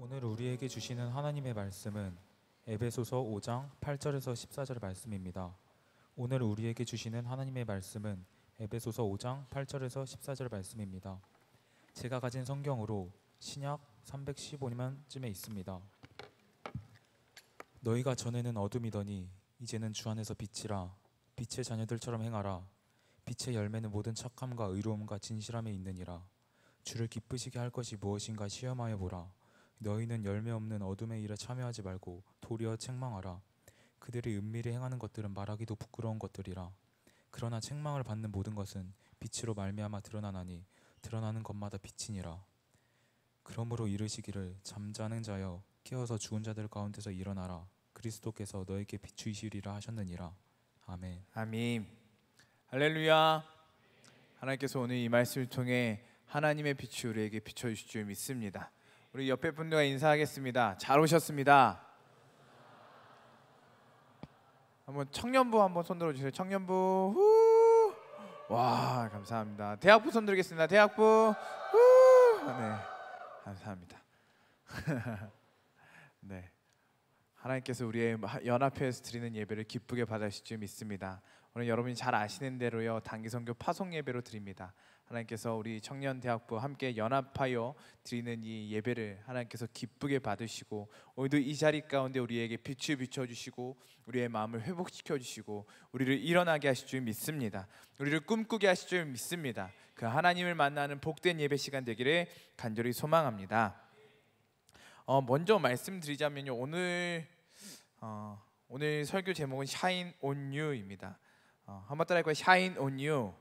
오늘 우리에게 주시는 하나님의 말씀은 에베소서 5장 8절에서 14절 말씀입니다. 오늘 우리에게 주시는 하나님의 말씀은 에베소서 5장 8절에서 14절 말씀입니다. 제가 가진 성경으로 신약 315년쯤에 있습니다. 너희가 전에는 어둠이더니 이제는 주 안에서 빛이라. 빛의 자녀들처럼 행하라. 빛의 열매는 모든 착함과 의로움과 진실함에 있느니라. 주를 기쁘시게 할 것이 무엇인가 시험하여 보라. 너희는 열매 없는 어둠의 일에 참여하지 말고 도리어 책망하라. 그들이 은밀히 행하는 것들은 말하기도 부끄러운 것들이라. 그러나 책망을 받는 모든 것은 빛으로 말미암아 드러나나니 드러나는 것마다 빛이니라. 그러므로 이르시기를 잠자는 자여 깨어서 죽은 자들 가운데서 일어나라. 그리스도께서 너에게 비추이시리라 하셨느니라. 아멘. 아멘. 할렐루야. 하나님께서 오늘 이 말씀을 통해 하나님의 빛이 우리에게 비춰주실 줄 믿습니다. 우리 옆에 분들과 인사하겠습니다. 잘 오셨습니다. 한번 청년부 한번 손 들어주세요. 청년부. 후. 와, 감사합니다. 대학부 손 들겠습니다. 대학부. 후. 네, 감사합니다. 네, 하나님께서 우리의 연합회에서 드리는 예배를 기쁘게 받으실 줄 믿습니다. 오늘 여러분이 잘 아시는 대로요, 단기선교 파송 예배로 드립니다. 하나님께서 우리 청년대학부 함께 연합하여 드리는 이 예배를 하나님께서 기쁘게 받으시고 오늘도 이 자리 가운데 우리에게 빛을 비춰주시고 우리의 마음을 회복시켜주시고 우리를 일어나게 하실 줄 믿습니다. 우리를 꿈꾸게 하실 줄 믿습니다. 그 하나님을 만나는 복된 예배 시간 되기를 간절히 소망합니다. 먼저 말씀드리자면요, 오늘 설교 제목은 Shine on You입니다. 한번 따라할까요? Shine on You.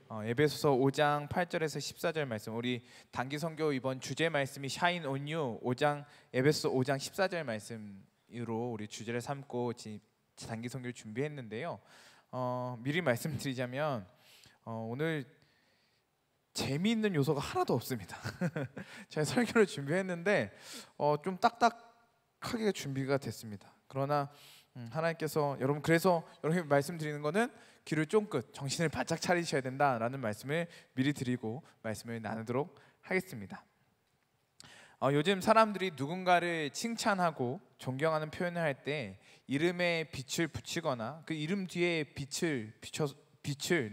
에베소서 5장 8절에서 14절 말씀, 우리 단기 선교 이번 주제 말씀이 Shine on You, 에베소서 5장 14절 말씀으로 우리 주제를 삼고 단기 선교를 준비했는데요. 미리 말씀드리자면 오늘 재미있는 요소가 하나도 없습니다. 제가 설교를 준비했는데 좀 딱딱하게 준비가 됐습니다. 그러나 하나님께서 그래서 여러분 말씀드리는 거는 귀를 쫑긋 정신을 바짝 차리셔야 된다라는 말씀을 미리 드리고 말씀을 나누도록 하겠습니다. 요즘 사람들이 누군가를 칭찬하고 존경하는 표현을 할 때 이름에 빛을 붙이거나 그 이름 뒤에 빛을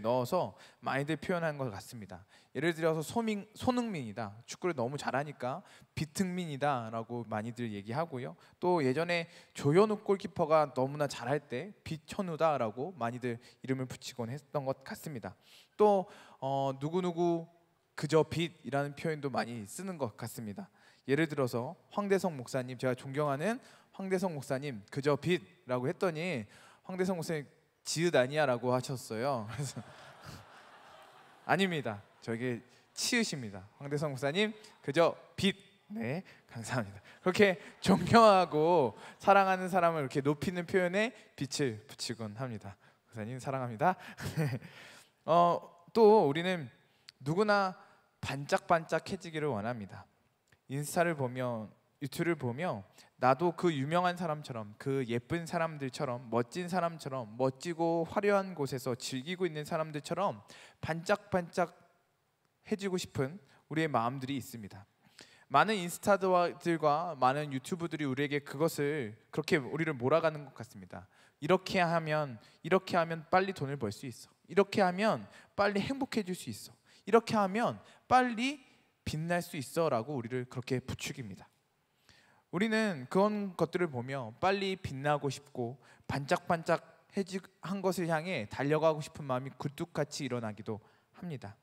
넣어서 많이들 표현하는 것 같습니다. 예를 들어서 손흥민이다, 축구를 너무 잘하니까 빛흥민이다 라고 많이들 얘기하고요. 또 예전에 조현욱 골키퍼가 너무나 잘할 때 빛현우다 라고 많이들 이름을 붙이곤 했던 것 같습니다. 또 누구누구 그저 빛이라는 표현도 많이 쓰는 것 같습니다. 예를 들어서 황대성 목사님, 제가 존경하는 황대성 목사님 그저 빛이라고 했더니 황대성 목사님 지읒 아니야 라고 하셨어요. 그래서 아닙니다, 저게 치읓입니다. 황대성 목사님 그저 빛. 네, 감사합니다. 그렇게 존경하고 사랑하는 사람을 이렇게 높이는 표현에 빛을 붙이곤 합니다. 목사님 사랑합니다. 또 우리는 누구나 반짝반짝해지기를 원합니다. 인스타를 보며 유튜브를 보며 나도 그 유명한 사람처럼, 그 예쁜 사람들처럼, 멋진 사람처럼, 멋지고 화려한 곳에서 즐기고 있는 사람들처럼 반짝반짝해지고 싶은 우리의 마음들이 있습니다. 많은 인스타들과 많은 유튜브들이 우리에게 그것을 그렇게 우리를 몰아가는 것 같습니다. 이렇게 하면 빨리 돈을 벌 수 있어. 이렇게 하면 빨리 행복해질 수 있어. 이렇게 하면 빨리 빛날 수 있어 라고 우리를 그렇게 부추깁니다. 우리는 그런 것들을 보며 빨리 빛나고 싶고 반짝반짝한 것을 향해 달려가고 싶은 마음이 굴뚝같이 일어나기도 합니다.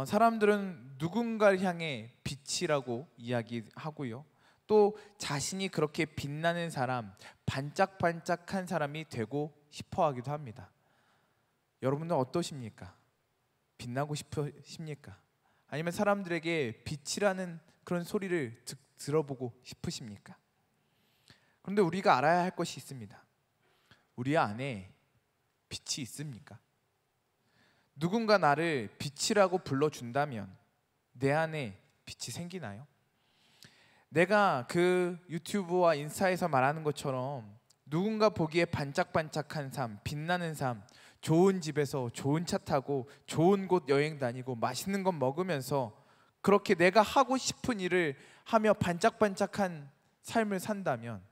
사람들은 누군가를 향해 빛이라고 이야기하고요, 또 자신이 그렇게 빛나는 사람, 반짝반짝한 사람이 되고 싶어 하기도 합니다. 여러분은 어떠십니까? 빛나고 싶으십니까? 아니면 사람들에게 빛이라는 그런 소리를 들어보고 싶으십니까? 그런데 우리가 알아야 할 것이 있습니다. 우리 안에 빛이 있습니까? 누군가 나를 빛이라고 불러준다면 내 안에 빛이 생기나요? 내가 그 유튜브와 인스타에서 말하는 것처럼 누군가 보기에 반짝반짝한 삶, 빛나는 삶, 좋은 집에서 좋은 차 타고 좋은 곳 여행 다니고 맛있는 것 먹으면서 그렇게 내가 하고 싶은 일을 하며 반짝반짝한 삶을 산다면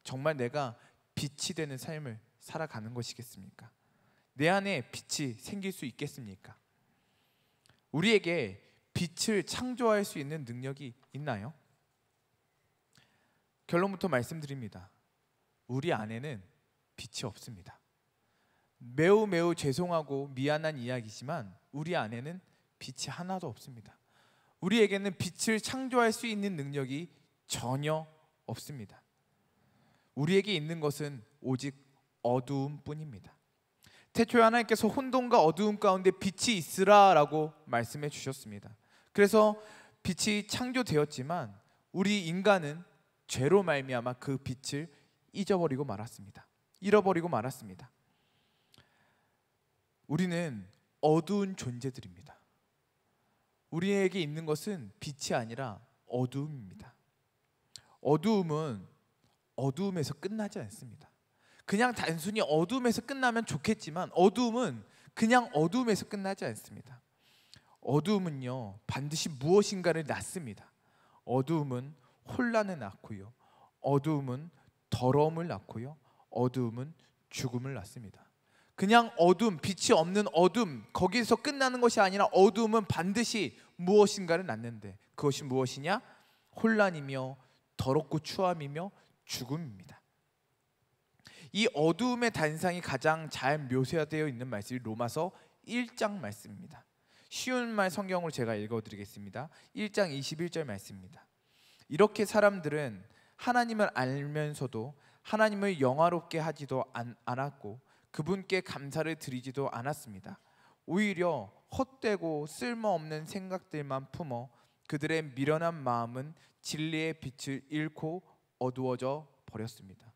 정말 내가 빛이 되는 삶을 살아가는 것이겠습니까? 내 안에 빛이 생길 수 있겠습니까? 우리에게 빛을 창조할 수 있는 능력이 있나요? 결론부터 말씀드립니다. 우리 안에는 빛이 없습니다. 매우 죄송하고 미안한 이야기지만 우리 안에는 빛이 하나도 없습니다. 우리에게는 빛을 창조할 수 있는 능력이 전혀 없습니다. 우리에게 있는 것은 오직 어두움뿐입니다. 태초에 하나님께서 혼돈과 어두움 가운데 빛이 있으라 라고 말씀해 주셨습니다. 그래서 빛이 창조되었지만 우리 인간은 죄로 말미암아 그 빛을 잃어버리고 말았습니다. 우리는 어두운 존재들입니다. 우리에게 있는 것은 빛이 아니라 어두움입니다. 어두움은 어두움에서 끝나지 않습니다. 그냥 단순히 어두움에서 끝나면 좋겠지만 어두움은 그냥 어두움에서 끝나지 않습니다. 어두움은요, 반드시 무엇인가를 낳습니다. 어두움은 혼란을 낳고요, 어두움은 더러움을 낳고요, 어두움은 죽음을 낳습니다. 그냥 어둠, 빛이 없는 어둠, 거기서 끝나는 것이 아니라 어두움은 반드시 무엇인가를 낳는데 그것이 무엇이냐? 혼란이며 더럽고 추함이며 죽음입니다. 이 어두움의 단상이 가장 잘 묘사되어 있는 말씀이 로마서 1장 말씀입니다. 쉬운 말 성경으로 제가 읽어드리겠습니다. 1장 21절 말씀입니다. 이렇게 사람들은 하나님을 알면서도 하나님을 영화롭게 하지도 않았고 그분께 감사를 드리지도 않았습니다. 오히려 헛되고 쓸모없는 생각들만 품어 그들의 미련한 마음은 진리의 빛을 잃고 어두워져 버렸습니다.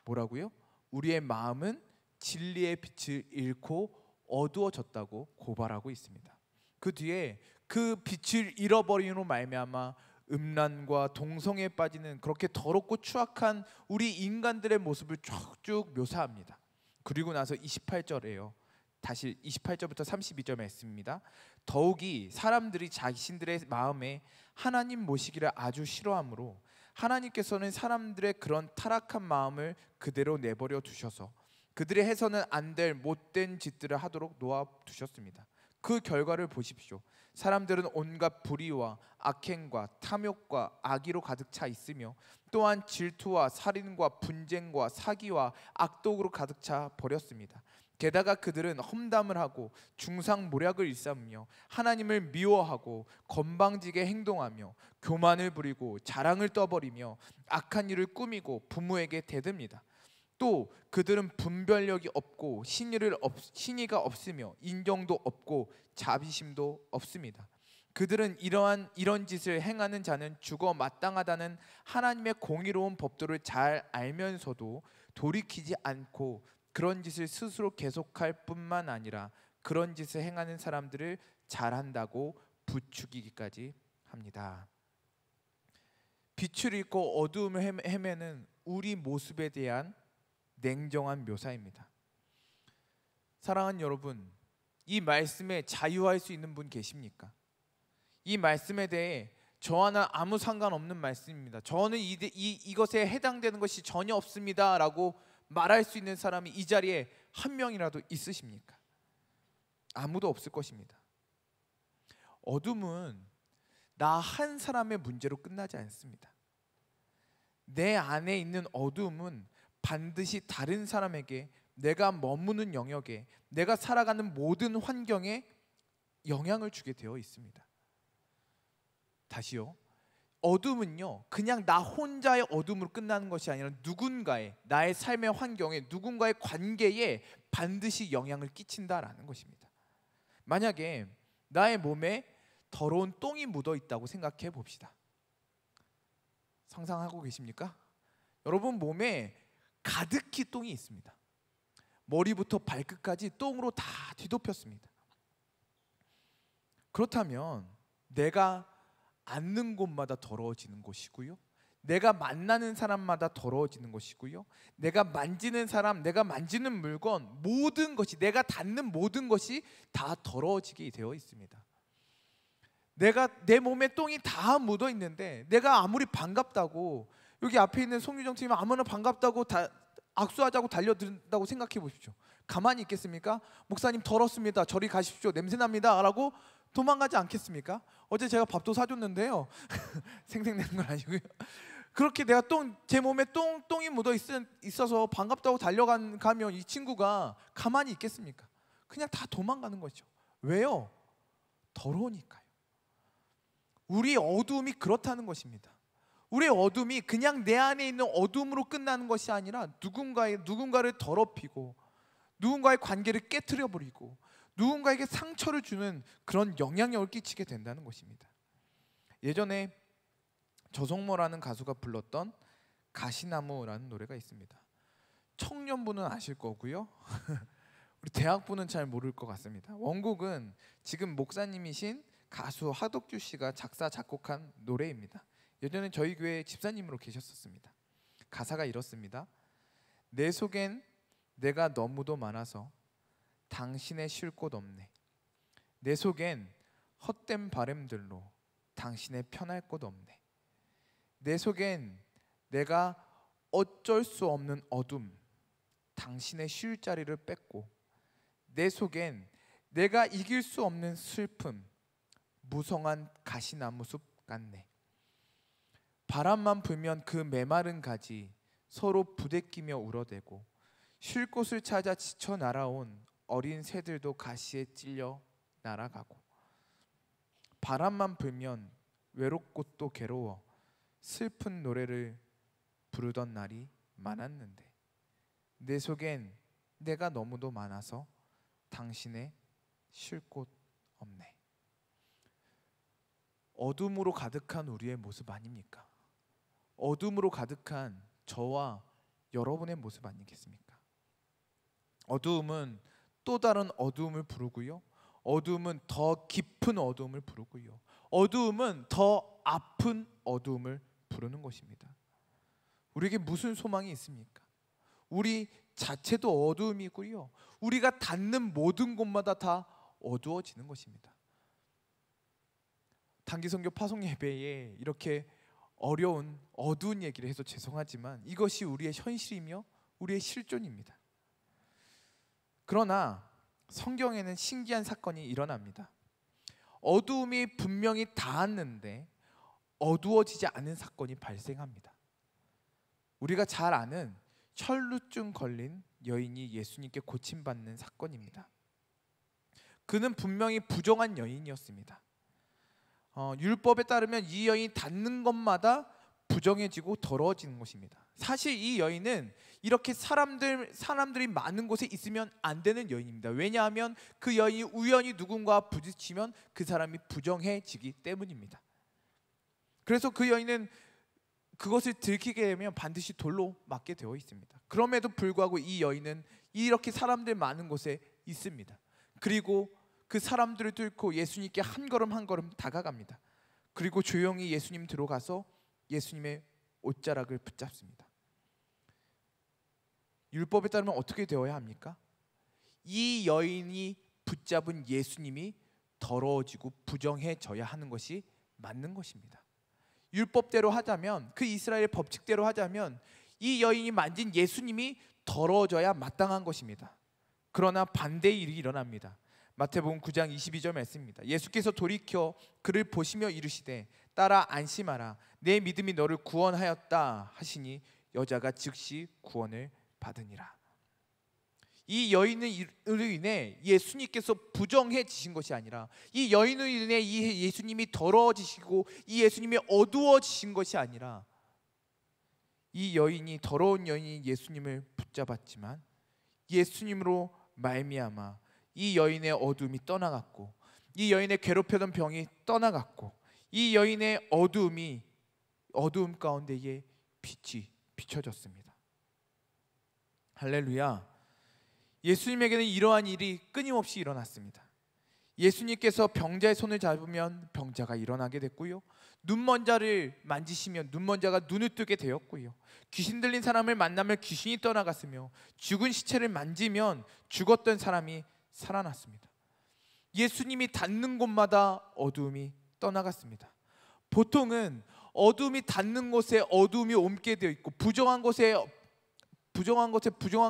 뭐라고요? 우리의 마음은 진리의 빛을 잃고 어두워졌다고 고발하고 있습니다. 그 뒤에 그 빛을 잃어버림으로 말미암아 음란과 동성애에 빠지는 그렇게 더럽고 추악한 우리 인간들의 모습을 쭉쭉 묘사합니다. 그리고 나서 28절에요. 다시 28절부터 32절 말씀입니다. 더욱이 사람들이 자신들의 마음에 하나님 모시기를 아주 싫어하므로 하나님께서는 사람들의 그런 타락한 마음을 그대로 내버려 두셔서 그들이 해서는 안 될 못된 짓들을 하도록 놓아 두셨습니다. 그 결과를 보십시오. 사람들은 온갖 불의와 악행과 탐욕과 악의로 가득 차 있으며 또한 질투와 살인과 분쟁과 사기와 악독으로 가득 차 버렸습니다. 게다가 그들은 험담을 하고 중상모략을 일삼으며 하나님을 미워하고 건방지게 행동하며 교만을 부리고 자랑을 떠버리며 악한 일을 꾸미고 부모에게 대듭니다. 또 그들은 분별력이 없고 신의가 없으며 인정도 없고 자비심도 없습니다. 그들은 이런 짓을 행하는 자는 죽어 마땅하다는 하나님의 공의로운 법도를 잘 알면서도 돌이키지 않고 그런 짓을 스스로 계속할 뿐만 아니라 그런 짓을 행하는 사람들을 잘한다고 부추기기까지 합니다. 빛을 잃고 어두움을 헤매는 우리 모습에 대한 냉정한 묘사입니다. 사랑하는 여러분, 이 말씀에 자유할 수 있는 분 계십니까? 이 말씀에 대해 저와는 아무 상관없는 말씀입니다. 저는 이것에 해당되는 것이 전혀 없습니다 라고 말할 수 있는 사람이 이 자리에 한 명이라도 있으십니까? 아무도 없을 것입니다. 어둠은 나 한 사람의 문제로 끝나지 않습니다. 내 안에 있는 어둠은 반드시 다른 사람에게, 내가 머무는 영역에, 내가 살아가는 모든 환경에 영향을 주게 되어 있습니다. 다시요. 어둠은요, 그냥 나 혼자의 어둠으로 끝나는 것이 아니라 누군가의, 나의 삶의 환경에, 누군가의 관계에 반드시 영향을 끼친다라는 것입니다. 만약에 나의 몸에 더러운 똥이 묻어 있다고 생각해 봅시다. 상상하고 계십니까? 여러분 몸에 가득히 똥이 있습니다. 머리부터 발끝까지 똥으로 다 뒤덮였습니다. 그렇다면 내가 앉는 곳마다 더러워지는 것이고요, 내가 만나는 사람마다 더러워지는 것이고요, 내가 만지는 사람, 내가 만지는 물건, 모든 것이, 내가 닿는 모든 것이 다 더러워지게 되어 있습니다. 내 몸에 똥이 다 묻어 있는데 내가 아무리 반갑다고, 여기 앞에 있는 송유정 팀이 아무나 반갑다고 악수하자고 달려든다고 생각해 보십시오. 가만히 있겠습니까? 목사님 더럽습니다, 저리 가십시오, 냄새납니다 라고 도망가지 않겠습니까? 어제 제가 밥도 사줬는데요 생색내는 건 아니고요. 그렇게 내가 제 몸에 똥이 묻어 있어서 반갑다고 달려가면 이 친구가 가만히 있겠습니까? 그냥 다 도망가는 거죠. 왜요? 더러우니까요. 우리의 어두움이 그렇다는 것입니다. 우리의 어둠이 그냥 내 안에 있는 어둠으로 끝나는 것이 아니라 누군가를 더럽히고 누군가의 관계를 깨트려 버리고 누군가에게 상처를 주는 그런 영향력을 끼치게 된다는 것입니다. 예전에 저성모라는 가수가 불렀던 가시나무라는 노래가 있습니다. 청년부는 아실 거고요 우리 대학부는 잘 모를 것 같습니다. 원곡은 지금 목사님이신 가수 하덕규 씨가 작사 작곡한 노래입니다. 예전에 저희 교회 집사님으로 계셨었습니다. 가사가 이렇습니다. 내 속엔 내가 너무도 많아서 당신의 쉴 곳 없네. 내 속엔 헛된 바램들로 당신의 편할 곳 없네. 내 속엔 내가 어쩔 수 없는 어둠, 당신의 쉴 자리를 뺏고, 내 속엔 내가 이길 수 없는 슬픔, 무성한 가시나무 숲 같네. 바람만 불면 그 메마른 가지 서로 부대끼며 울어대고, 쉴 곳을 찾아 지쳐 날아온 어린 새들도 가시에 찔려 날아가고, 바람만 불면 외롭고 또 괴로워 슬픈 노래를 부르던 날이 많았는데, 내 속엔 내가 너무도 많아서 당신의 쉴 곳 없네. 어둠으로 가득한 우리의 모습 아닙니까? 어둠으로 가득한 저와 여러분의 모습 아니겠습니까? 어두움은 또 다른 어두움을 부르고요, 어두움은 더 깊은 어두움을 부르고요, 어두움은 더 아픈 어두움을 부르는 것입니다. 우리에게 무슨 소망이 있습니까? 우리 자체도 어두움이고요, 우리가 닿는 모든 곳마다 다 어두워지는 것입니다. 단기선교 파송 예배에 이렇게 어려운 어두운 얘기를 해서 죄송하지만 이것이 우리의 현실이며 우리의 실존입니다. 그러나 성경에는 신기한 사건이 일어납니다. 어두움이 분명히 닿았는데 어두워지지 않은 사건이 발생합니다. 우리가 잘 아는 혈루증 걸린 여인이 예수님께 고침받는 사건입니다. 그는 분명히 부정한 여인이었습니다. 율법에 따르면 이 여인이 닿는 것마다 부정해지고 더러워지는 것입니다. 사실 이 여인은 이렇게 사람들이 많은 곳에 있으면 안 되는 여인입니다. 왜냐하면 그 여인이 우연히 누군가와 부딪히면 그 사람이 부정해지기 때문입니다. 그래서 그 여인은 그것을 들키게 되면 반드시 돌로 맞게 되어 있습니다. 그럼에도 불구하고 이 여인은 이렇게 사람들 많은 곳에 있습니다. 그리고 그 사람들을 뚫고 예수님께 한 걸음 한 걸음 다가갑니다. 그리고 조용히 예수님 들어가서 예수님의 옷자락을 붙잡습니다. 율법에 따르면 어떻게 되어야 합니까? 이 여인이 붙잡은 예수님이 더러워지고 부정해져야 하는 것이 맞는 것입니다. 율법대로 하자면, 그 이스라엘 법칙대로 하자면 이 여인이 만진 예수님이 더러워져야 마땅한 것입니다. 그러나 반대의 일이 일어납니다. 마태복음 9장 22절 말씀입니다. 예수께서 돌이켜 그를 보시며 이르시되 따라 안심하라, 내 믿음이 너를 구원하였다 하시니 여자가 즉시 구원을 받으니라. 이 여인으로 인해 예수님께서 부정해지신 것이 아니라, 이 여인으로 인해 이 예수님이 더러워지시고 이 예수님이 어두워지신 것이 아니라, 이 여인이, 더러운 여인이 예수님을 붙잡았지만 예수님으로 말미암아 이 여인의 어둠이 떠나갔고, 이 여인의 괴롭혔던 병이 떠나갔고, 이 여인의 어두움 가운데에 빛이 비춰졌습니다. 할렐루야. 예수님에게는 이러한 일이 끊임없이 일어났습니다. 예수님께서 병자의 손을 잡으면 병자가 일어나게 됐고요, 눈먼 자를 만지시면 눈먼 자가 눈을 뜨게 되었고요, 귀신 들린 사람을 만나면 귀신이 떠나갔으며, 죽은 시체를 만지면 죽었던 사람이 살아났습니다. 예수님이 닿는 곳마다 어두움이 떠나갔습니다. 보통은 어둠이 닿는 곳에 어둠이 옮게 되어 있고 부정한 것에 부정한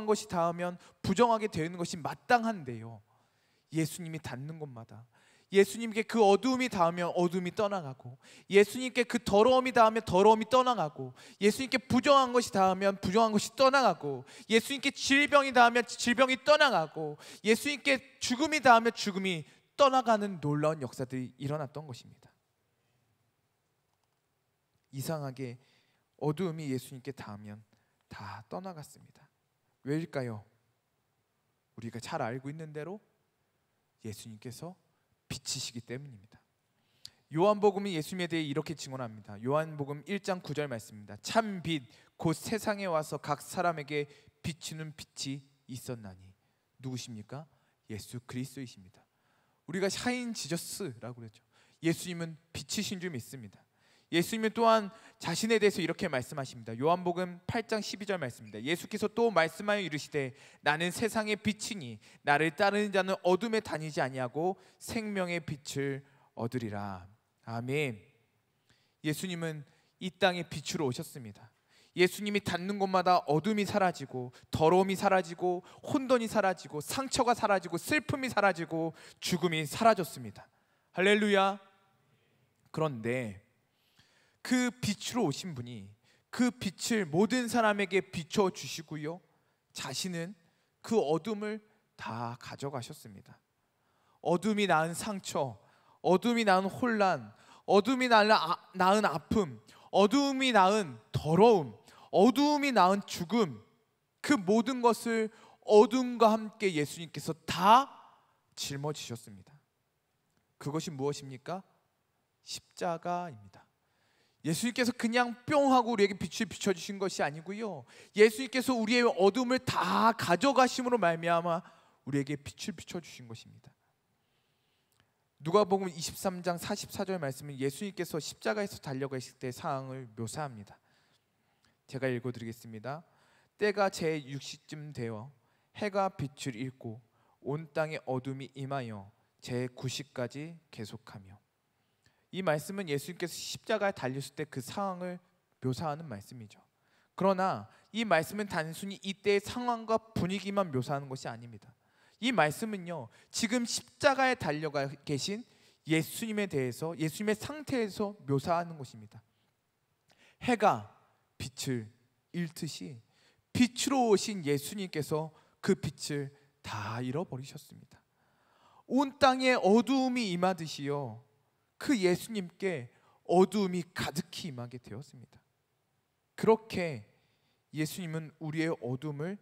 것이 닿으면 부정하게 되는 것이 마땅한데요, 예수님이 닿는 곳마다 예수님께 그 어두움이 닿으면 어둠이 떠나가고, 예수님께 그 더러움이 닿으면 더러움이 떠나가고, 예수님께 부정한 것이 닿으면 부정한 것이 떠나가고, 예수님께 질병이 닿으면 질병이 떠나가고, 예수님께 죽음이 닿으면 죽음이 떠나가는 놀라운 역사들이 일어났던 것입니다. 이상하게 어두움이 예수님께 닿으면 다 떠나갔습니다. 왜일까요? 우리가 잘 알고 있는 대로 예수님께서 빛이시기 때문입니다. 요한복음이 예수님에 대해 이렇게 증언합니다. 요한복음 1장 9절 말씀입니다. 참 빛 곧 세상에 와서 각 사람에게 비추는 빛이 있었나니. 누구십니까? 예수 그리스도이십니다. 우리가 샤인 지저스라고 그랬죠. 예수님은 빛이신 줄 믿습니다. 예수님은 또한 자신에 대해서 이렇게 말씀하십니다. 요한복음 8장 12절 말씀입니다. 예수께서 또 말씀하여 이르시되 나는 세상의 빛이니 나를 따르는 자는 어둠에 다니지 아니하고 생명의 빛을 얻으리라. 아멘. 예수님은 이 땅에 빛으로 오셨습니다. 예수님이 닿는 곳마다 어둠이 사라지고 더러움이 사라지고 혼돈이 사라지고 상처가 사라지고 슬픔이 사라지고 죽음이 사라졌습니다. 할렐루야. 그런데 그 빛으로 오신 분이 그 빛을 모든 사람에게 비춰 주시고요, 자신은 그 어둠을 다 가져가셨습니다. 어둠이 낳은 상처, 어둠이 낳은 혼란, 어둠이 낳은 아픔, 어둠이 낳은 더러움, 어둠이 낳은 죽음, 그 모든 것을 어둠과 함께 예수님께서 다 짊어지셨습니다. 그것이 무엇입니까? 십자가입니다. 예수님께서 그냥 뿅 하고 우리에게 빛을 비춰주신 것이 아니고요, 예수님께서 우리의 어둠을 다 가져가심으로 말미암아 우리에게 빛을 비춰주신 것입니다. 누가복음 23장 44절 말씀은 예수님께서 십자가에서 달려가실 때 상황을 묘사합니다. 제가 읽어드리겠습니다. 때가 제6시쯤 되어 해가 빛을 잃고 온 땅에 어둠이 임하여 제9시까지 계속하며. 이 말씀은 예수님께서 십자가에 달렸을 때 그 상황을 묘사하는 말씀이죠. 그러나 이 말씀은 단순히 이때의 상황과 분위기만 묘사하는 것이 아닙니다. 이 말씀은요, 지금 십자가에 달려가 계신 예수님에 대해서, 예수님의 상태에서 묘사하는 것입니다. 해가 빛을 잃듯이 빛으로 오신 예수님께서 그 빛을 다 잃어버리셨습니다. 온 땅에 어두움이 임하듯이요, 그 예수님께 어두움이 가득히 임하게 되었습니다. 그렇게 예수님은 우리의 어둠을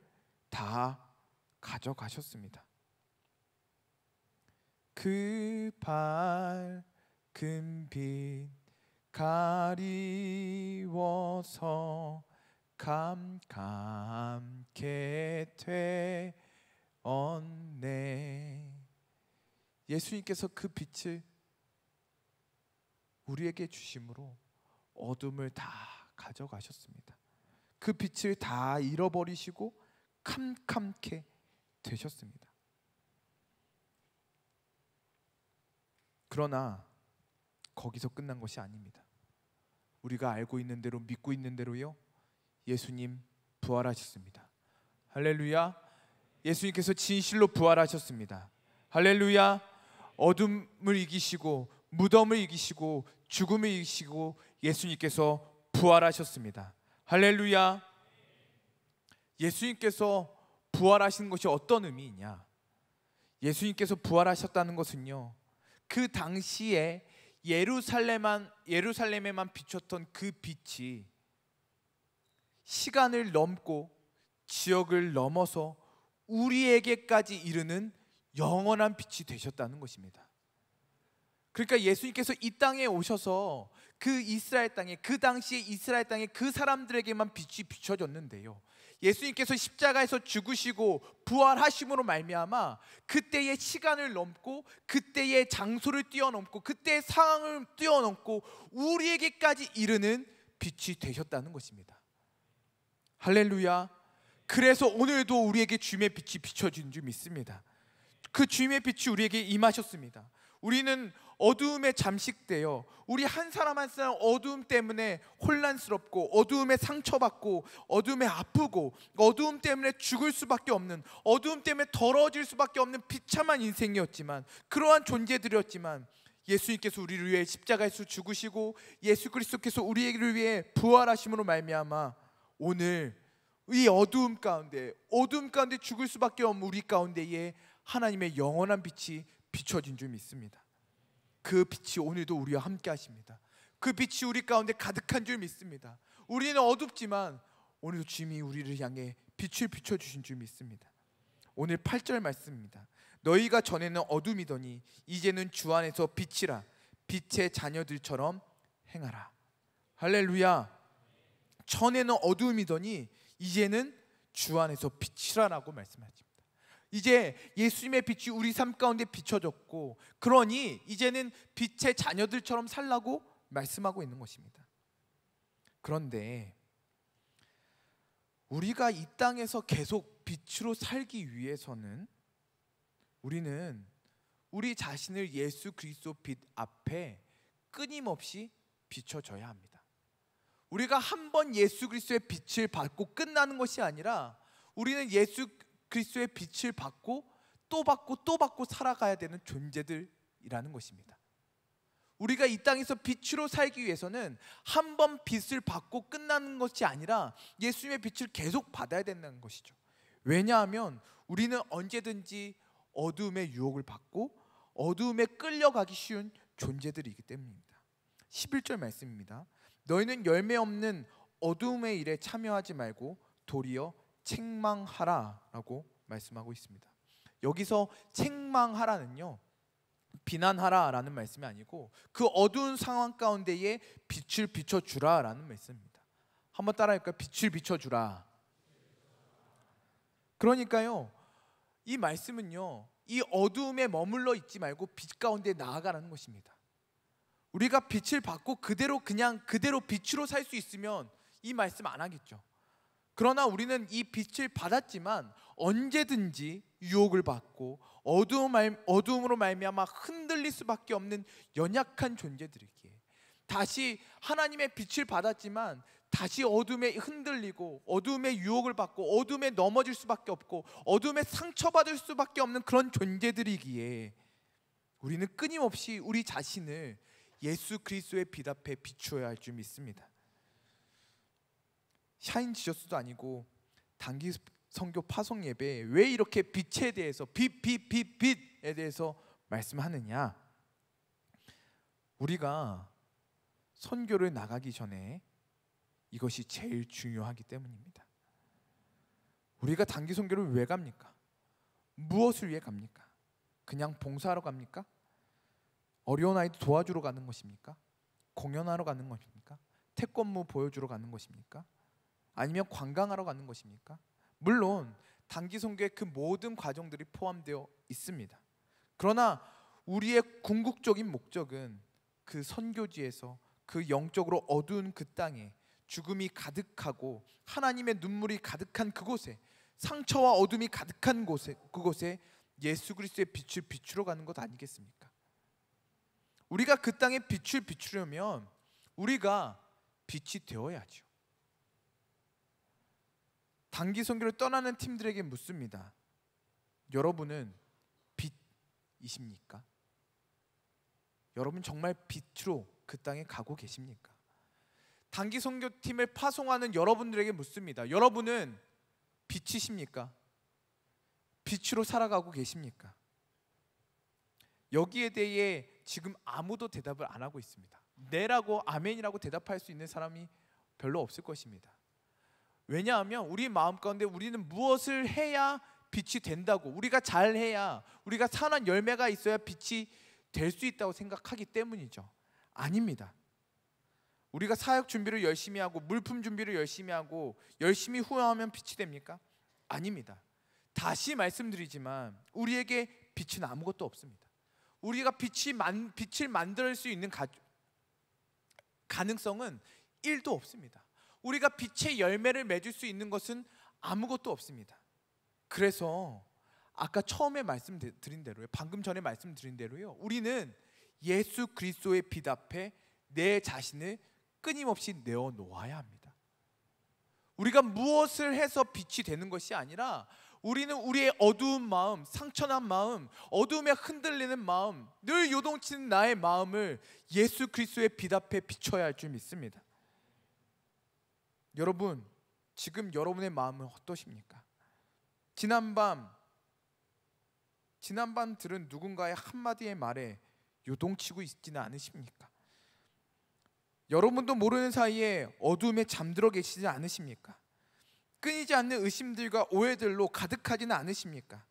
다 가져가셨습니다. 그 밝은 빛 가리워서 캄캄케 되었네. 예수님께서 그 빛을 우리에게 주심으로 어둠을 다 가져가셨습니다. 그 빛을 다 잃어버리시고 캄캄케 되셨습니다. 그러나 거기서 끝난 것이 아닙니다. 우리가 알고 있는 대로, 믿고 있는 대로요, 예수님 부활하셨습니다. 할렐루야. 예수님께서 진실로 부활하셨습니다. 할렐루야. 어둠을 이기시고 무덤을 이기시고 죽음을 이기시고 예수님께서 부활하셨습니다. 할렐루야. 예수님께서 부활하신 것이 어떤 의미이냐? 예수님께서 부활하셨다는 것은요, 그 당시에 예루살렘에만 비쳤던 그 빛이 시간을 넘고 지역을 넘어서 우리에게까지 이르는 영원한 빛이 되셨다는 것입니다. 그러니까 예수님께서 이 땅에 오셔서 그 이스라엘 땅에, 그 당시에 이스라엘 땅에 그 사람들에게만 빛이 비춰졌는데요, 예수님께서 십자가에서 죽으시고 부활하심으로 말미암아 그때의 시간을 넘고 그때의 장소를 뛰어넘고 그때의 상황을 뛰어넘고 우리에게까지 이르는 빛이 되셨다는 것입니다. 할렐루야. 그래서 오늘도 우리에게 주님의 빛이 비춰진 줄 믿습니다. 그 주님의 빛이 우리에게 임하셨습니다. 우리는 어두움에 잠식되어 우리 한 사람 한 사람 어두움 때문에 혼란스럽고 어두움에 상처받고 어두움에 아프고 어두움 때문에 죽을 수밖에 없는, 어두움 때문에 더러워질 수밖에 없는 비참한 인생이었지만, 그러한 존재들이었지만 예수님께서 우리를 위해 십자가에서 죽으시고 예수 그리스도께서 우리를 위해 부활하심으로 말미암아 오늘 이 어두움 가운데 죽을 수밖에 없는 우리 가운데에 하나님의 영원한 빛이 비춰진 줄 믿습니다. 그 빛이 오늘도 우리와 함께 하십니다. 그 빛이 우리 가운데 가득한 줄 믿습니다. 우리는 어둡지만 오늘도 주님이 우리를 향해 빛을 비춰주신 줄 믿습니다. 오늘 8절 말씀입니다. 너희가 전에는 어둠이더니 이제는 주 안에서 빛이라. 빛의 자녀들처럼 행하라. 할렐루야. 전에는 어둠이더니 이제는 주 안에서 빛이라라고 말씀하십니다. 이제 예수님의 빛이 우리 삶 가운데 비춰졌고, 그러니 이제는 빛의 자녀들처럼 살라고 말씀하고 있는 것입니다. 그런데 우리가 이 땅에서 계속 빛으로 살기 위해서는 우리는 우리 자신을 예수 그리스도 빛 앞에 끊임없이 비춰줘야 합니다. 우리가 한 번 예수 그리스도의 빛을 받고 끝나는 것이 아니라 우리는 예수 그리스도의 빛을 받고 또 받고 또 받고 살아가야 되는 존재들이라는 것입니다. 우리가 이 땅에서 빛으로 살기 위해서는 한 번 빛을 받고 끝나는 것이 아니라 예수님의 빛을 계속 받아야 된다는 것이죠. 왜냐하면 우리는 언제든지 어두움의 유혹을 받고 어두움에 끌려가기 쉬운 존재들이기 때문입니다. 11절 말씀입니다. 너희는 열매 없는 어두움의 일에 참여하지 말고 도리어 책망하라 라고 말씀하고 있습니다. 여기서 책망하라는요, 비난하라 라는 말씀이 아니고 그 어두운 상황 가운데에 빛을 비춰주라 라는 말씀입니다. 한번 따라할까요? 빛을 비춰주라. 그러니까요, 이 말씀은요, 이 어두움에 머물러 있지 말고 빛 가운데 나아가라는 것입니다. 우리가 빛을 받고 그대로 빛으로 살 수 있으면 이 말씀 안 하겠죠. 그러나 우리는 이 빛을 받았지만 언제든지 유혹을 받고 어두움으로 말미암아 흔들릴 수밖에 없는 연약한 존재들이기에, 다시 하나님의 빛을 받았지만 다시 어둠에 흔들리고 어둠의 유혹을 받고 어둠에 넘어질 수밖에 없고 어둠에 상처받을 수밖에 없는 그런 존재들이기에 우리는 끊임없이 우리 자신을 예수 그리스도의 빛 앞에 비추어야 할 줄 믿습니다. 샤인 지저스도 아니고 단기 선교 파송 예배에 왜 이렇게 빛에 대해서 빛에 대해서 말씀하느냐? 우리가 선교를 나가기 전에 이것이 제일 중요하기 때문입니다. 우리가 단기 선교를 왜 갑니까? 무엇을 위해 갑니까? 그냥 봉사하러 갑니까? 어려운 아이들 도와주러 가는 것입니까? 공연하러 가는 것입니까? 태권무 보여주러 가는 것입니까? 아니면 관광하러 가는 것입니까? 물론 단기 선교의 그 모든 과정들이 포함되어 있습니다. 그러나 우리의 궁극적인 목적은 그 선교지에서 그 영적으로 어두운 그 땅에 죽음이 가득하고 하나님의 눈물이 가득한 그곳에, 상처와 어둠이 가득한 그곳에 예수 그리스도의 빛을 비추러 가는 것 아니겠습니까? 우리가 그 땅에 빛을 비추려면 우리가 빛이 되어야죠. 단기 선교를 떠나는 팀들에게 묻습니다. 여러분은 빛이십니까? 여러분 정말 빛으로 그 땅에 가고 계십니까? 단기 선교팀을 파송하는 여러분들에게 묻습니다. 여러분은 빛이십니까? 빛으로 살아가고 계십니까? 여기에 대해 지금 아무도 대답을 안 하고 있습니다. 네라고 아멘이라고 대답할 수 있는 사람이 별로 없을 것입니다. 왜냐하면 우리 마음 가운데 우리는 무엇을 해야 빛이 된다고, 우리가 잘해야, 우리가 선한 열매가 있어야 빛이 될 수 있다고 생각하기 때문이죠. 아닙니다. 우리가 사역 준비를 열심히 하고 물품 준비를 열심히 하고 열심히 후원하면 빛이 됩니까? 아닙니다. 다시 말씀드리지만 우리에게 빛은 아무것도 없습니다. 우리가 빛을 만들 수 있는 가능성은 1도 없습니다. 우리가 빛의 열매를 맺을 수 있는 것은 아무것도 없습니다. 그래서 아까 처음에 말씀드린 대로요, 방금 전에 말씀드린 대로요, 우리는 예수 그리스도의 빛 앞에 내 자신을 끊임없이 내어놓아야 합니다. 우리가 무엇을 해서 빛이 되는 것이 아니라 우리는 우리의 어두운 마음, 상처난 마음, 어두움에 흔들리는 마음, 늘 요동치는 나의 마음을 예수 그리스도의 빛 앞에 비춰야 할 줄 믿습니다. 여러분, 지금 여러분의 마음은 어떠십니까? 지난밤 들은 누군가의 한마디의 말에 요동치고 있지는 않으십니까? 여러분도 모르는 사이에 어두움에 잠들어 계시지 않으십니까? 끊이지 않는 의심들과 오해들로 가득하지는 않으십니까?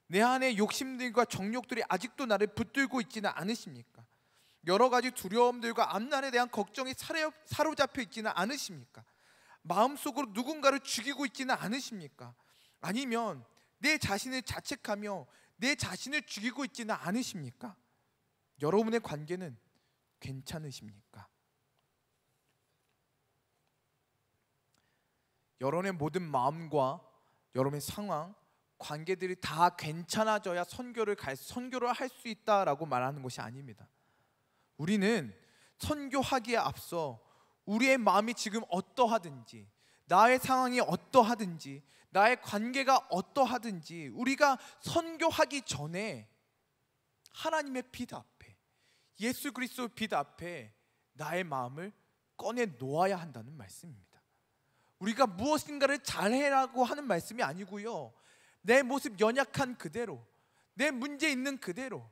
내 안에 욕심들과 정욕들이 아직도 나를 붙들고 있지는 않으십니까? 여러 가지 두려움들과 앞날에 대한 걱정이 사로잡혀 있지는 않으십니까? 마음속으로 누군가를 죽이고 있지는 않으십니까? 아니면 내 자신을 자책하며 내 자신을 죽이고 있지는 않으십니까? 여러분의 관계는 괜찮으십니까? 여러분의 모든 마음과 여러분의 상황, 관계들이 다 괜찮아져야 선교를 할 수 있다라고 말하는 것이 아닙니다. 우리는 선교하기에 앞서 우리의 마음이 지금 어떠하든지, 나의 상황이 어떠하든지, 나의 관계가 어떠하든지, 우리가 선교하기 전에 하나님의 빛 앞에, 예수 그리스도의 빛 앞에 나의 마음을 꺼내 놓아야 한다는 말씀입니다. 우리가 무엇인가를 잘해라고 하는 말씀이 아니고요, 내 모습 연약한 그대로, 내 문제 있는 그대로,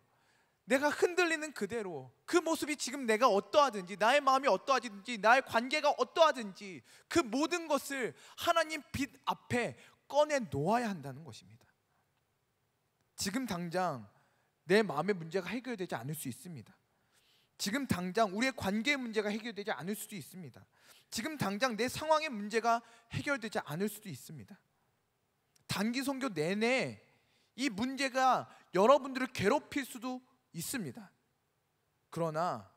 내가 흔들리는 그대로, 그 모습이 지금 내가 어떠하든지, 나의 마음이 어떠하든지, 나의 관계가 어떠하든지 그 모든 것을 하나님 빛 앞에 꺼내 놓아야 한다는 것입니다. 지금 당장 내 마음의 문제가 해결되지 않을 수 있습니다. 지금 당장 우리의 관계의 문제가 해결되지 않을 수도 있습니다. 지금 당장 내 상황의 문제가 해결되지 않을 수도 있습니다. 단기 선교 내내 이 문제가 여러분들을 괴롭힐 수도 있습니다. 그러나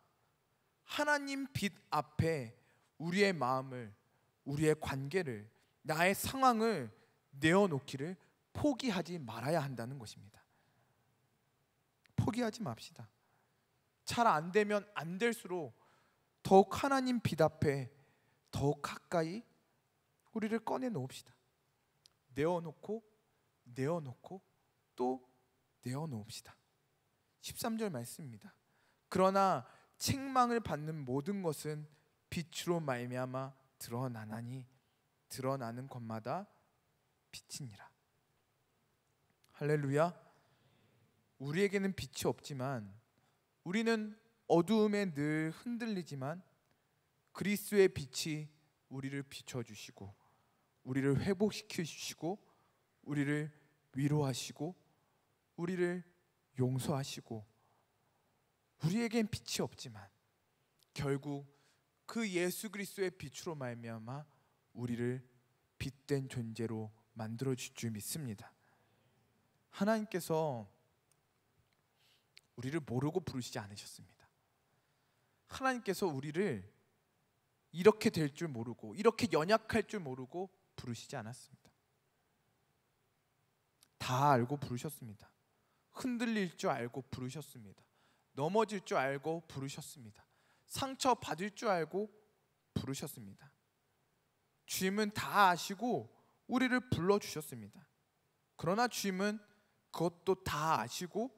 하나님 빛 앞에 우리의 마음을, 우리의 관계를, 나의 상황을 내어놓기를 포기하지 말아야 한다는 것입니다. 포기하지 맙시다. 잘 안 되면 안 될수록 더욱 하나님 빛 앞에 더욱 가까이 우리를 꺼내 놓읍시다. 내어놓고 또 내어놓읍시다. 13절 말씀입니다. 그러나 책망을 받는 모든 것은 빛으로 말미암아 드러나나니 드러나는 것마다 빛이니라. 할렐루야. 우리에게는 빛이 없지만, 우리는 어두움에 늘 흔들리지만 그리스도의 빛이 우리를 비춰주시고, 우리를 회복시켜주시고, 우리를 위로하시고, 우리를 용서하시고, 우리에겐 빛이 없지만 결국 그 예수 그리스도의 빛으로 말미암아 우리를 빛된 존재로 만들어 줄 줄 믿습니다. 하나님께서 우리를 모르고 부르시지 않으셨습니다. 하나님께서 우리를 이렇게 될 줄 모르고, 이렇게 연약할 줄 모르고 부르시지 않았습니다. 다 알고 부르셨습니다. 흔들릴 줄 알고 부르셨습니다. 넘어질 줄 알고 부르셨습니다. 상처 받을 줄 알고 부르셨습니다. 주님은 다 아시고 우리를 불러주셨습니다. 그러나 주님은 그것도 다 아시고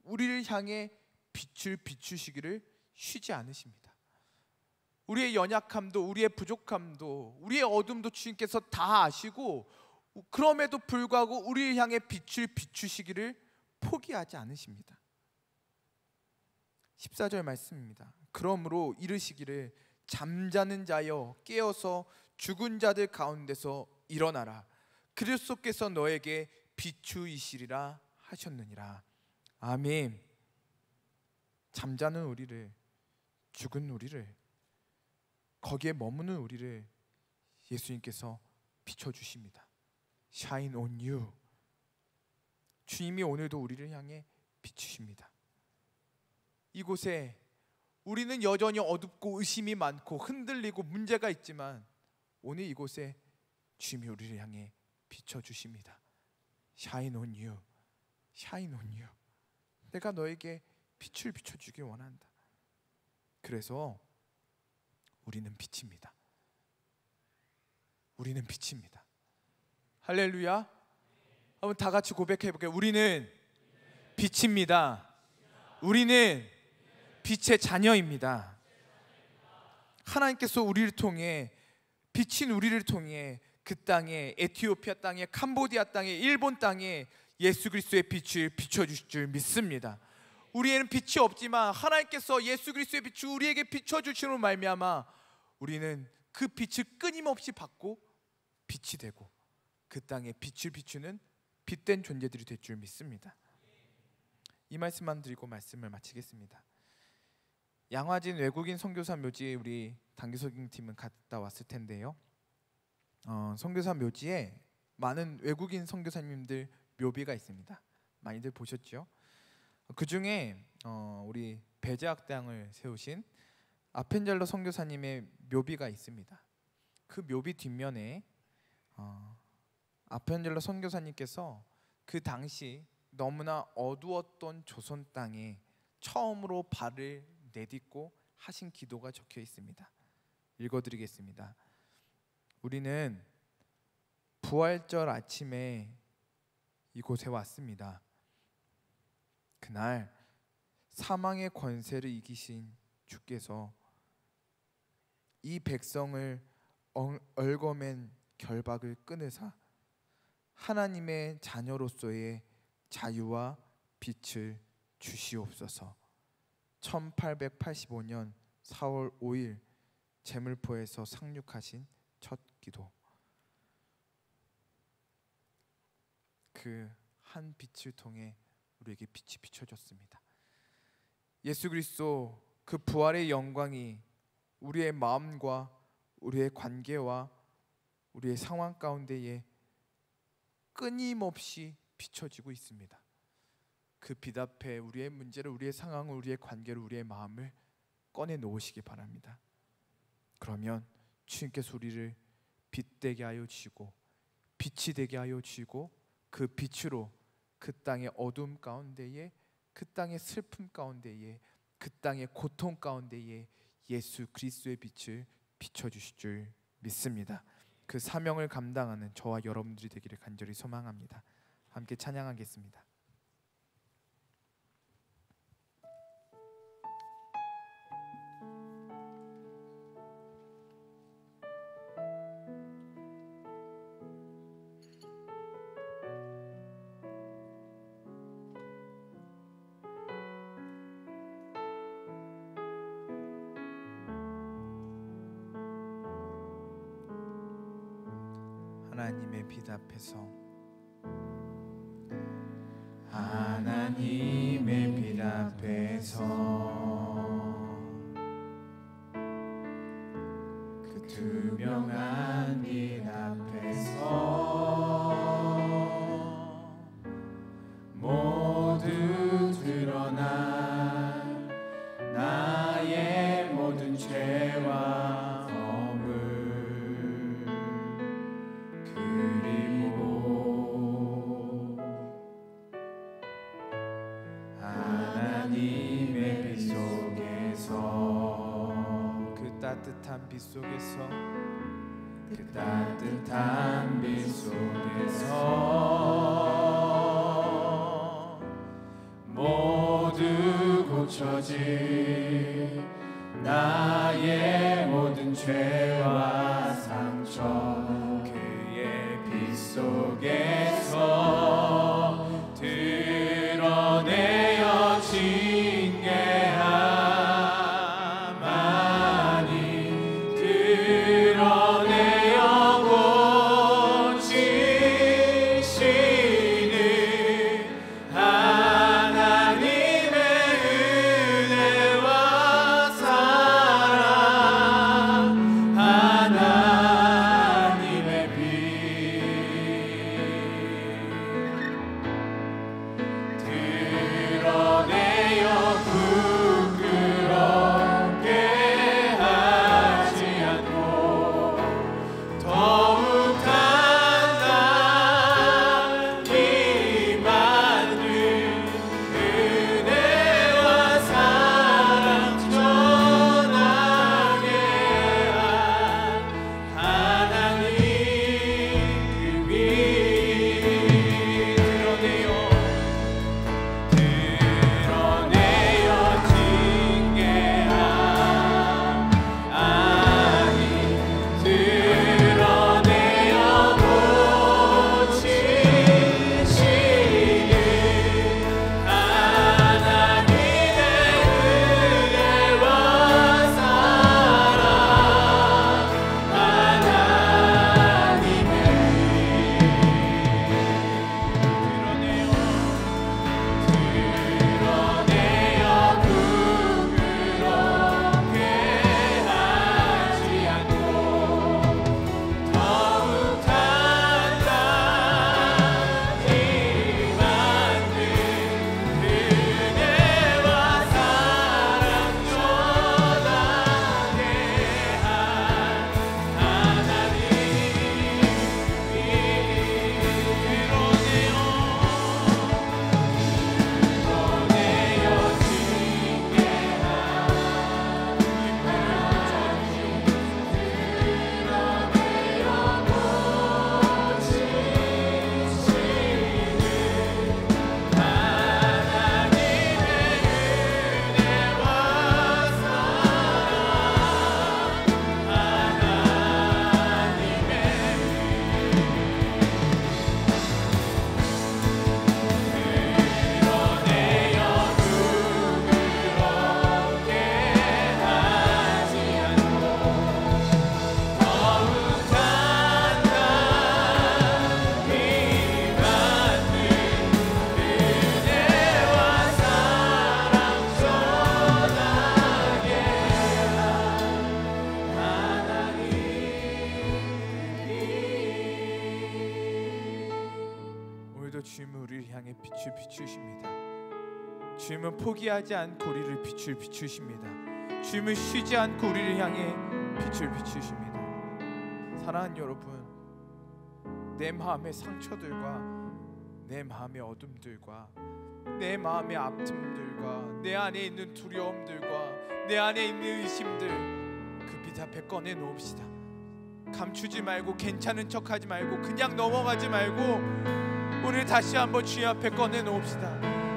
우리를 향해 빛을 비추시기를 쉬지 않으십니다. 우리의 연약함도, 우리의 부족함도, 우리의 어둠도 주님께서 다 아시고, 그럼에도 불구하고 우리를 향해 빛을 비추시기를 포기하지 않으십니다. 14절 말씀입니다. 그러므로 이르시기를 잠자는 자여 깨어서 죽은 자들 가운데서 일어나라. 그리스도께서 너에게 비추이시리라 하셨느니라. 아멘. 잠자는 우리를, 죽은 우리를, 거기에 머무는 우리를 예수님께서 비춰주십니다. Shine on you. 주님이 오늘도 우리를 향해 비추십니다. 이곳에 우리는 여전히 어둡고 의심이 많고 흔들리고 문제가 있지만, 오늘 이곳에 주님이 우리를 향해 비춰주십니다. Shine on you. Shine on you. 내가 너에게 빛을 비춰주기 원한다. 그래서 우리는 빛입니다. 우리는 빛입니다. 할렐루야. 한번 다 같이 고백해 볼게요. 우리는 빛입니다. 우리는 빛의 자녀입니다. 하나님께서 우리를 통해, 비친 우리를 통해 그 땅에, 에티오피아 땅에, 캄보디아 땅에, 일본 땅에 예수 그리스도의 빛을 비춰주실 줄 믿습니다. 우리에는 빛이 없지만 하나님께서 예수 그리스도의 빛을 우리에게 비춰주시는 말미암아 우리는 그 빛을 끊임없이 받고 빛이 되고 그 땅에 빛을 비추는 빛된 존재들이 될 줄 믿습니다. 이 말씀만 드리고 말씀을 마치겠습니다. 양화진 외국인 선교사 묘지에 우리 단기선교팀은 갔다 왔을 텐데요. 선교사 묘지에 많은 외국인 선교사님들 묘비가 있습니다. 많이들 보셨죠? 그 중에 우리 배제학당을 세우신 아펜젤로 선교사님의 묘비가 있습니다. 그 묘비 뒷면에 아펜젤로 선교사님께서 그 당시 너무나 어두웠던 조선 땅에 처음으로 발을 내딛고 하신 기도가 적혀 있습니다. 읽어드리겠습니다. 우리는 부활절 아침에 이곳에 왔습니다. 그날 사망의 권세를 이기신 주께서 이 백성을 얽어맨 결박을 끊으사 하나님의 자녀로서의 자유와 빛을 주시옵소서. 1885년 4월 5일 제물포에서 상륙하신 첫 기도. 그 한 빛을 통해 우리에게 빛이 비춰졌습니다. 예수 그리스도 그 부활의 영광이 우리의 마음과 우리의 관계와 우리의 상황 가운데에 끊임없이 비춰지고 있습니다. 그 빛 앞에 우리의 문제를, 우리의 상황을, 우리의 관계를, 우리의 마음을 꺼내 놓으시기 바랍니다. 그러면 주님께서 우리를 빛되게 하여 주시고 빛이 되게 하여 주시고 그 빛으로 그 땅의 어둠 가운데에, 그 땅의 슬픔 가운데에, 그 땅의 고통 가운데에 예수 그리스도의 빛을 비춰주실 줄 믿습니다. 그 사명을 감당하는 저와 여러분들이 되기를 간절히 소망합니다. 함께 찬양하겠습니다. 하나님의 빛 앞에서, 하나님의 빛 앞에서, 그 투명한 빛 앞에서 모두 드러난 나의 모든 죄와 따뜻한 빛 속에서, 그 따뜻한 빛 속에서 모두 고쳐진 나의 모든 죄와 상처, 그의 빛 속에서 드러내어 징계한 주님은 우리를 향해 빛을 비추십니다. 주님은 포기하지 않고 우리를 빛을 비추십니다. 주님은 쉬지 않고 우리를 향해 빛을 비추십니다. 사랑하는 여러분, 내 마음의 상처들과 내 마음의 어둠들과 내 마음의 아픔들과 내 안에 있는 두려움들과 내 안에 있는 의심들 그 빛 앞에 꺼내 놓읍시다. 감추지 말고 괜찮은 척하지 말고 그냥 넘어가지 말고 오늘 다시 한번 주님 앞에 꺼내 놓읍시다.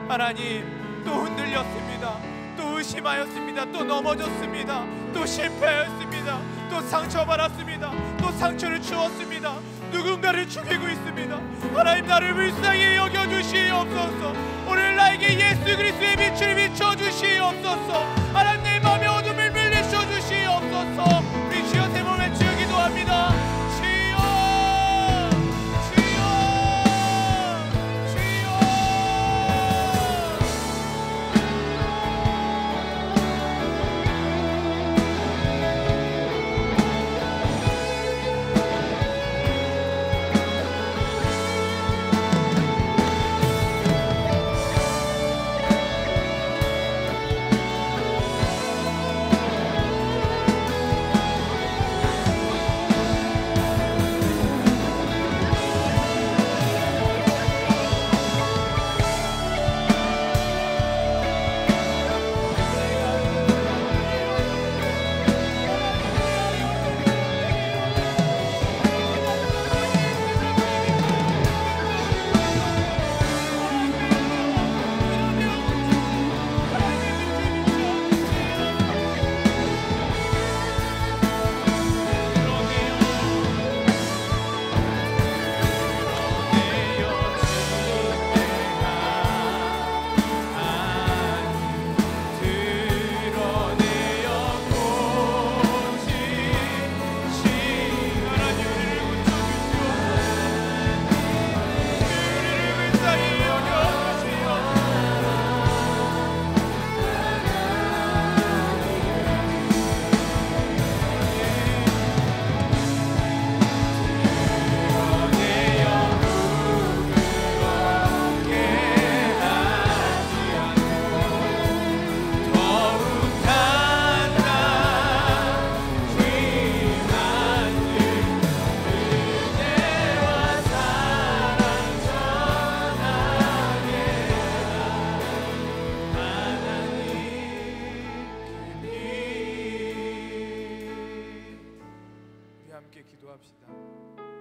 하나님, 또 흔들렸습니다. 또 의심하였습니다. 또 넘어졌습니다. 또 실패하였습니다. 또 상처받았습니다. 또 상처를 주었습니다. 누군가를 죽이고 있습니다. 하나님, 나를 불쌍히 여겨주시옵소서. 오늘 나에게 예수 그리스도의 빛을 비춰주시옵소서. 하나님, 내 마음의 어둠을 물리쳐주시옵소서. 우리 주여 세 번 외쳐 기도합니다. 주여, 주여, 주여.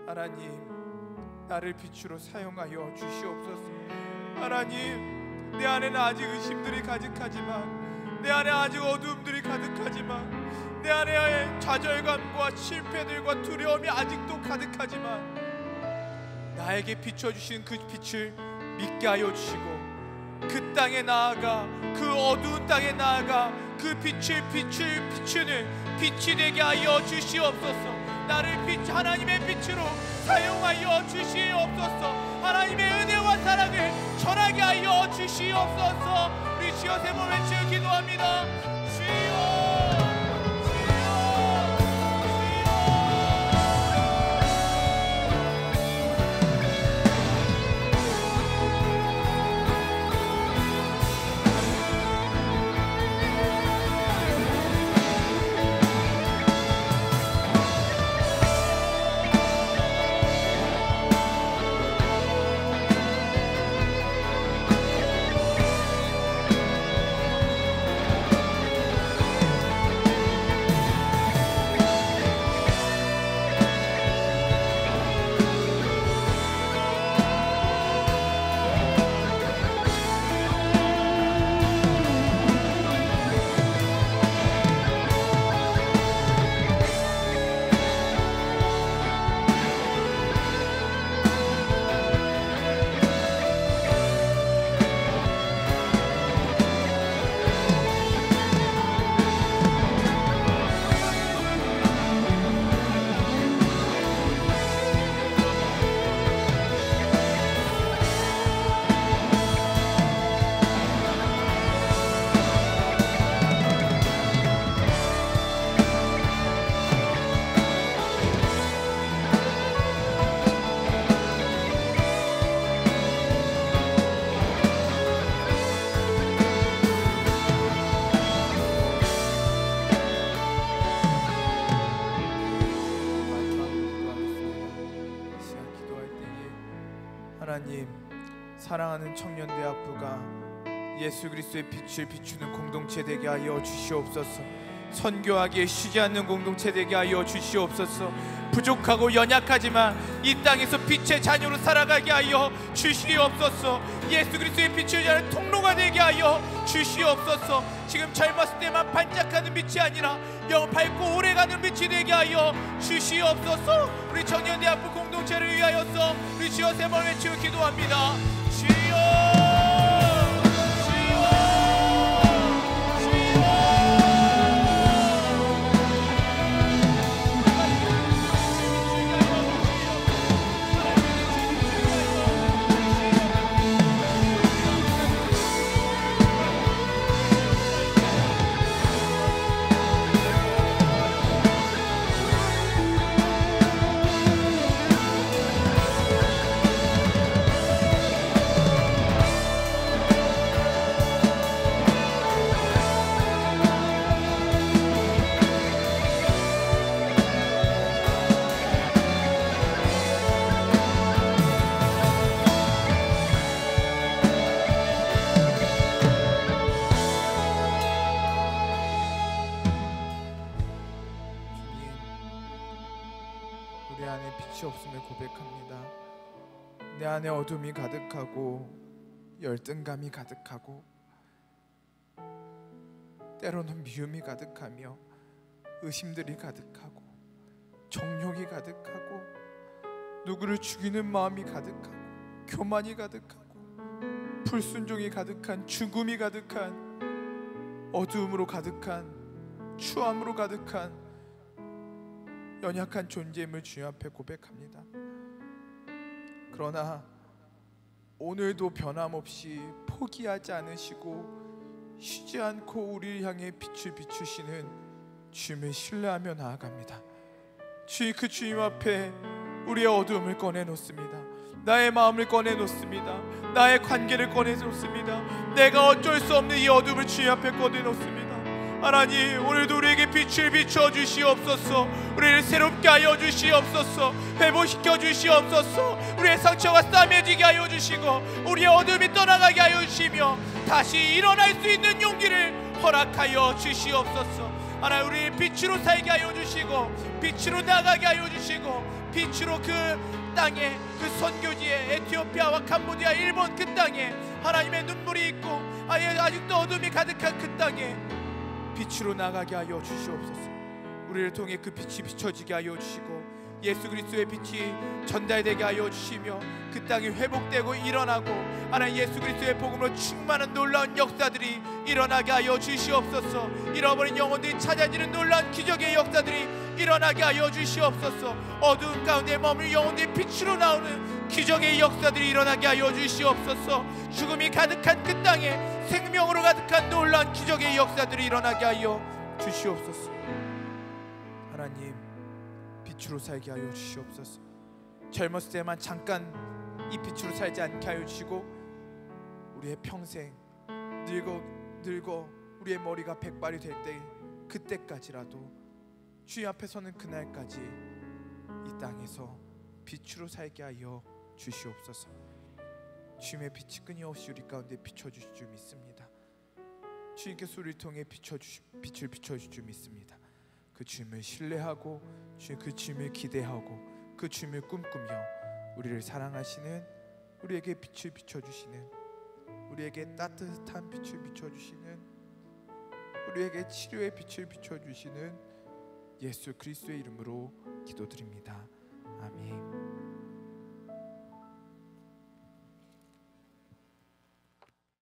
하나님, 나를 빛으로 사용하여 주시옵소서. 하나님, 내 안에는 아직 의심들이 가득하지만, 내 안에 아직 어두움들이 가득하지만, 내 안에 좌절감과 실패들과 두려움이 아직도 가득하지만, 나에게 비춰주신 그 빛을 믿게 하여 주시고, 그 땅에 나아가, 그 어두운 땅에 나아가 그 빛을 비추는 빛이 되게 하여 주시옵소서. 나를 하나님의 빛으로 사용하여 주시옵소서. 하나님의 은혜와 사랑을 전하게 하여 주시옵소서. 우리 주여 세 번 외쳐 기도합니다. 주여, 하나님, 사랑하는 청년대학부가 예수 그리스도의 빛을 비추는 공동체 되게 하여 주시옵소서. 선교하기에 쉬지 않는 공동체 되게 하여 주시옵소서. 부족하고 연약하지만 이 땅에서 빛의 자녀로 살아가게 하여 주시옵소서. 예수 그리스도의 빛을 자는 통로가 되게 하여 주시옵소서. 지금 젊었을 때만 반짝하는 빛이 아니라 영 밝고 오래가는 빛이 되게 하여 주시옵소서. 우리 청년대학부 공동체를 위하여서 우리 주여 세 번 외치고 기도합니다. 주여, 우리 안에 빛이 없음을 고백합니다. 내 안에 어둠이 가득하고 열등감이 가득하고 때로는 미움이 가득하며 의심들이 가득하고 정욕이 가득하고 누구를 죽이는 마음이 가득하고 교만이 가득하고 불순종이 가득한 죽음이 가득한 어두움으로 가득한 추함으로 가득한 연약한 존재임을 주님 앞에 고백합니다. 그러나 오늘도 변함없이 포기하지 않으시고 쉬지 않고 우리를 향해 빛을 비추시는 주님을 신뢰하며 나아갑니다. 주님, 그 주님 앞에 우리의 어두움을 꺼내놓습니다. 나의 마음을 꺼내놓습니다. 나의 관계를 꺼내놓습니다. 내가 어쩔 수 없는 이 어둠을 주님 앞에 꺼내놓습니다. 하나님, 오늘도 우리에게 빛을 비춰 주시옵소서. 우리를 새롭게 하여 주시옵소서. 회복시켜 주시옵소서. 우리의 상처가 싸매지게 하여 주시고 우리의 어둠이 떠나가게 하여 주시며 다시 일어날 수 있는 용기를 허락하여 주시옵소서. 하나님, 우리 빛으로 살게 하여 주시고 빛으로 나가게 하여 주시고 빛으로 그 땅에, 그 선교지에, 에티오피아와 캄보디아, 일본 그 땅에 하나님의 눈물이 있고 아직도 어둠이 가득한 그 땅에 빛으로 나가게 하여 주시옵소서. 우리를 통해 그 빛이 비춰지게 하여 주시고 예수 그리스도의 빛이 전달되게 하여 주시며 그 땅이 회복되고 일어나고 하나님 예수 그리스도의 복음으로 충만한 놀라운 역사들이 일어나게 하여 주시옵소서. 잃어버린 영혼들이 찾아지는 놀라운 기적의 역사들이 일어나게 하여 주시옵소서. 어두운 가운데 머무는 영혼들이 빛으로 나오는 기적의 역사들이 일어나게 하여 주시옵소서. 죽음이 가득한 그 땅에 생명으로 가득한 놀라운 기적의 역사들이 일어나게 하여 주시옵소서. 하나님, 빛으로 살게 하여 주시옵소서. 젊었을 때만 잠깐 이 빛으로 살지 않게 하여 주시고 우리의 평생 늙어 우리의 머리가 백발이 될 때 그때까지라도 주님 앞에 서는 그날까지 이 땅에서 빛으로 살게 하여 주시옵소서. 주님의 빛이 끊임없이 우리 가운데 비춰주실 줄 믿습니다. 주님께서 우리를 통해 빛을 비춰주실 줄 믿습니다. 그 주님을 신뢰하고 그 주님을 기대하고 그 주님을 꿈꾸며 우리를 사랑하시는, 우리에게 빛을 비춰주시는, 우리에게 따뜻한 빛을 비춰주시는, 우리에게 치료의 빛을 비춰주시는 예수 그리스도의 이름으로 기도드립니다. 아멘.